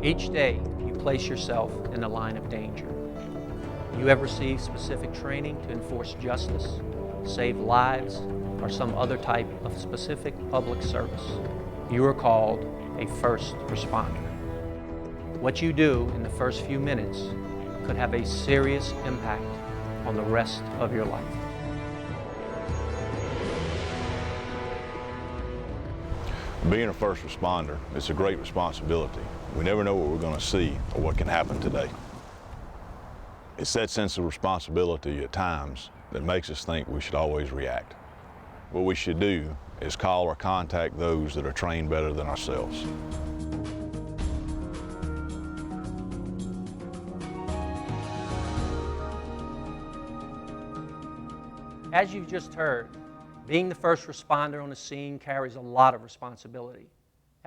Each day, you place yourself in the line of danger. You have received specific training to enforce justice, save lives, or some other type of specific public service. You are called a first responder. What you do in the first few minutes could have a serious impact on the rest of your life. Being a first responder, it's a great responsibility. We never know what we're going to see or what can happen today. It's that sense of responsibility at times that makes us think we should always react. What we should do is call or contact those that are trained better than ourselves. As you've just heard, being the first responder on the scene carries a lot of responsibility.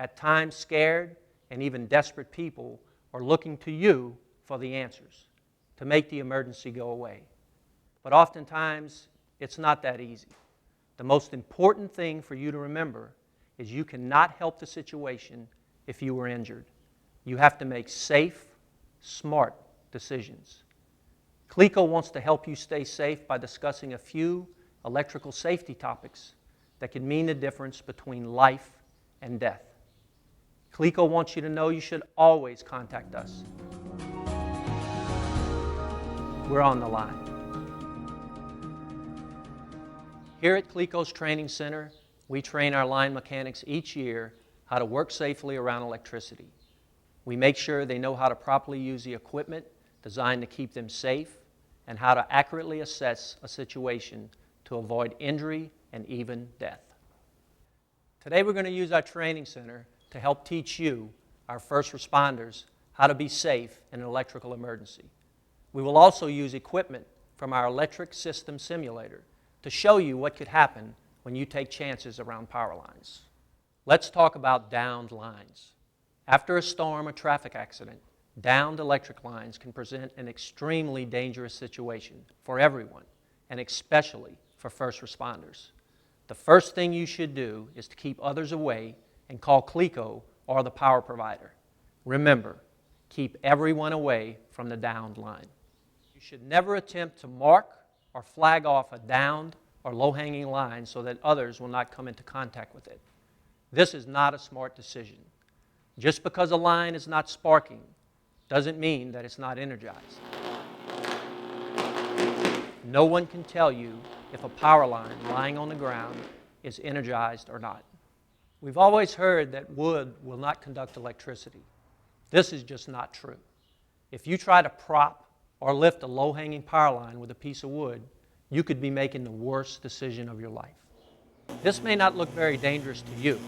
At times, scared and even desperate people are looking to you for the answers, to make the emergency go away. But oftentimes, it's not that easy. The most important thing for you to remember is you cannot help the situation if you were injured. You have to make safe, smart decisions. Cleco wants to help you stay safe by discussing a few electrical safety topics that can mean the difference between life and death. Cleco wants you to know you should always contact us. We're on the line. Here at Cleco's Training Center, we train our line mechanics each year how to work safely around electricity. We make sure they know how to properly use the equipment designed to keep them safe and how to accurately assess a situation to avoid injury and even death. Today we're going to use our training center to help teach you, our first responders, how to be safe in an electrical emergency. We will also use equipment from our electric system simulator to show you what could happen when you take chances around power lines. Let's talk about downed lines. After a storm or traffic accident, downed electric lines can present an extremely dangerous situation for everyone, and especially for first responders. The first thing you should do is to keep others away and call Cleco or the power provider. Remember, keep everyone away from the downed line. You should never attempt to mark or flag off a downed or low-hanging line so that others will not come into contact with it. This is not a smart decision. Just because a line is not sparking doesn't mean that it's not energized. No one can tell you if a power line lying on the ground is energized or not. We've always heard that wood will not conduct electricity. This is just not true. If you try to prop or lift a low-hanging power line with a piece of wood, you could be making the worst decision of your life. This may not look very dangerous to you,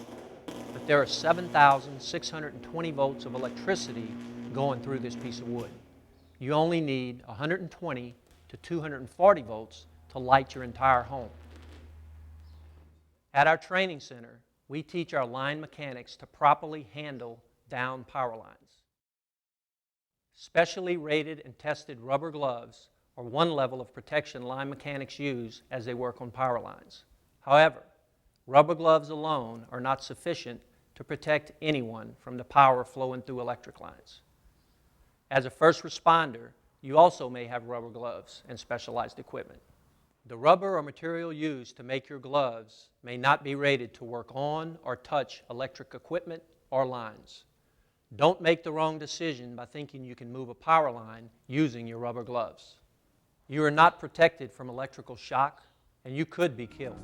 but there are 7,620 volts of electricity going through this piece of wood. You only need 120 to 240 volts to light your entire home. At our training center, we teach our line mechanics to properly handle downed power lines. Specially rated and tested rubber gloves are one level of protection line mechanics use as they work on power lines. However, rubber gloves alone are not sufficient to protect anyone from the power flowing through electric lines. As a first responder, you also may have rubber gloves and specialized equipment. The rubber or material used to make your gloves may not be rated to work on or touch electric equipment or lines. Don't make the wrong decision by thinking you can move a power line using your rubber gloves. You are not protected from electrical shock, and you could be killed.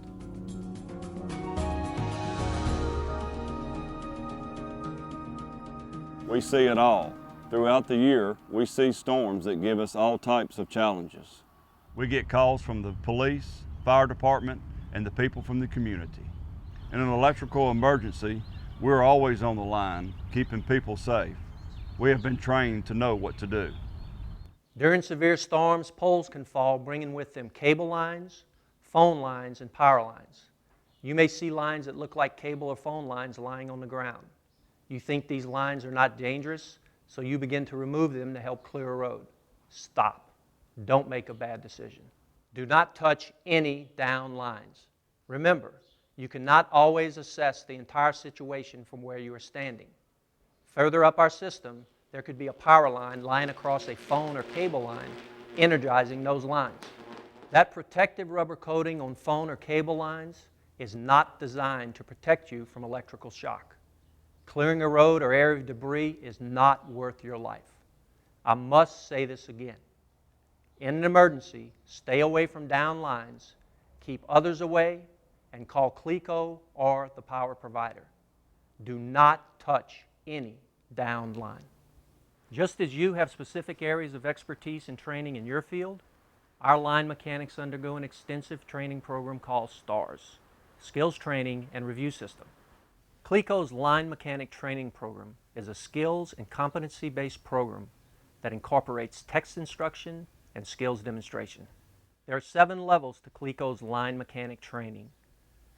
We see it all. Throughout the year, we see storms that give us all types of challenges. We get calls from the police, fire department, and the people from the community. In an electrical emergency, we're always on the line, keeping people safe. We have been trained to know what to do. During severe storms, poles can fall, bringing with them cable lines, phone lines, and power lines. You may see lines that look like cable or phone lines lying on the ground. You think these lines are not dangerous, so you begin to remove them to help clear a road. Stop. Don't make a bad decision. Do not touch any down lines. Remember, you cannot always assess the entire situation from where you are standing. Further up our system, there could be a power line lying across a phone or cable line, energizing those lines. That protective rubber coating on phone or cable lines is not designed to protect you from electrical shock. Clearing a road or area of debris is not worth your life. I must say this again. In an emergency, stay away from down lines, keep others away, and call Cleco or the power provider. Do not touch any downed line. Just as you have specific areas of expertise and training in your field, our line mechanics undergo an extensive training program called STARS, Skills Training and Review System. Cleco's line mechanic training program is a skills and competency-based program that incorporates text instruction and skills demonstration. There are 7 levels to Cleco's line mechanic training.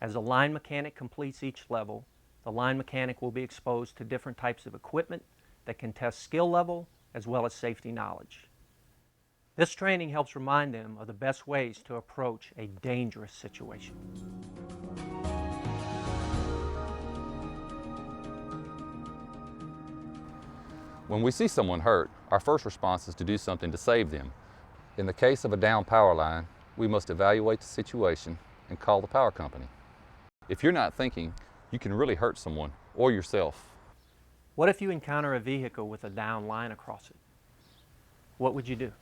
As a line mechanic completes each level, the line mechanic will be exposed to different types of equipment that can test skill level as well as safety knowledge. This training helps remind them of the best ways to approach a dangerous situation. When we see someone hurt, our first response is to do something to save them. In the case of a down power line, we must evaluate the situation and call the power company. If you're not thinking, you can really hurt someone or yourself. What if you encounter a vehicle with a down line across it? What would you do?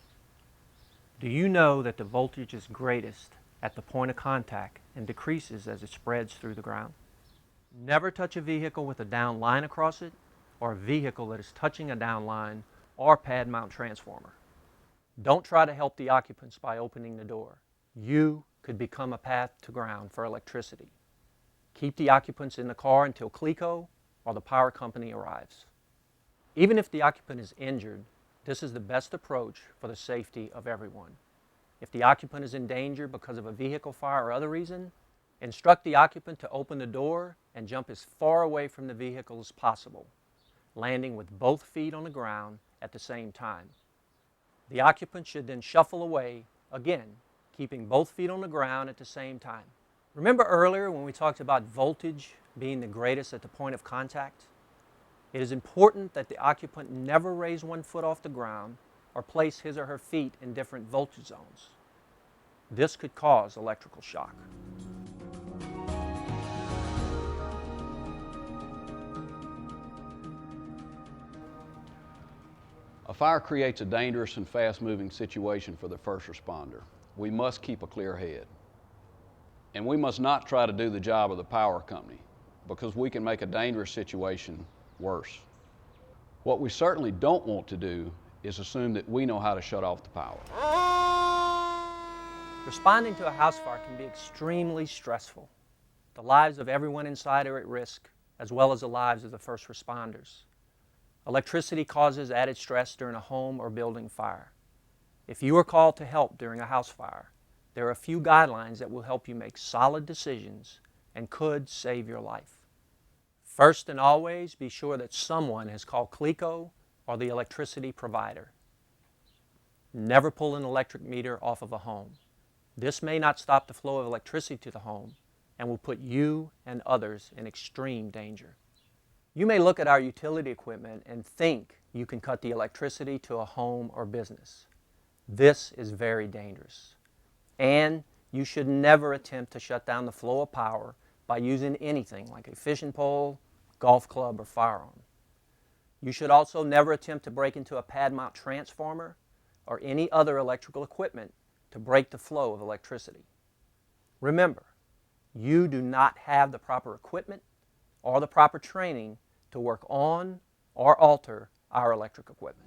Do you know that the voltage is greatest at the point of contact and decreases as it spreads through the ground? Never touch a vehicle with a down line across it, or a vehicle that is touching a down line or pad mount transformer. Don't try to help the occupants by opening the door. You could become a path to ground for electricity. Keep the occupants in the car until Cleco or the power company arrives. Even if the occupant is injured, this is the best approach for the safety of everyone. If the occupant is in danger because of a vehicle fire or other reason, instruct the occupant to open the door and jump as far away from the vehicle as possible, landing with both feet on the ground at the same time. The occupant should then shuffle away, again, keeping both feet on the ground at the same time. Remember earlier when we talked about voltage being the greatest at the point of contact? It is important that the occupant never raise one foot off the ground or place his or her feet in different voltage zones. This could cause electrical shock. A fire creates a dangerous and fast-moving situation for the first responder. We must keep a clear head. And we must not try to do the job of the power company, because we can make a dangerous situation worse. What we certainly don't want to do is assume that we know how to shut off the power. Responding to a house fire can be extremely stressful. The lives of everyone inside are at risk, as well as the lives of the first responders. Electricity causes added stress during a home or building fire. If you are called to help during a house fire, there are a few guidelines that will help you make solid decisions and could save your life. First and always, be sure that someone has called Cleco or the electricity provider. Never pull an electric meter off of a home. This may not stop the flow of electricity to the home and will put you and others in extreme danger. You may look at our utility equipment and think you can cut the electricity to a home or business. This is very dangerous. And you should never attempt to shut down the flow of power by using anything like a fishing pole, golf club, or firearm. You should also never attempt to break into a pad mount transformer or any other electrical equipment to break the flow of electricity. Remember, you do not have the proper equipment or the proper training to work on or alter our electric equipment.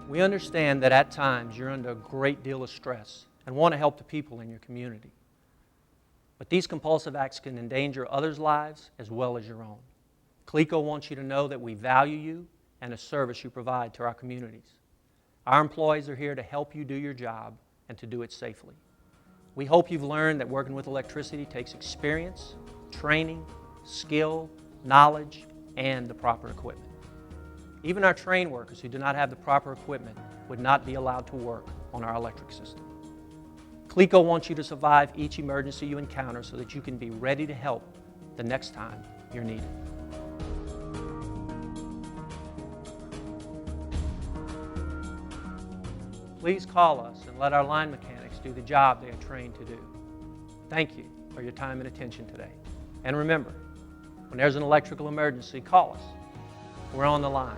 We understand that at times you're under a great deal of stress and want to help the people in your community. But these compulsive acts can endanger others' lives as well as your own. Cleco wants you to know that we value you and the service you provide to our communities. Our employees are here to help you do your job and to do it safely. We hope you've learned that working with electricity takes experience, training, skill, knowledge, and the proper equipment. Even our trained workers who do not have the proper equipment would not be allowed to work on our electric system. Cleco wants you to survive each emergency you encounter so that you can be ready to help the next time you're needed. Please call us and let our line mechanics do the job they are trained to do. Thank you for your time and attention today. And remember, when there's an electrical emergency, call us. We're on the line.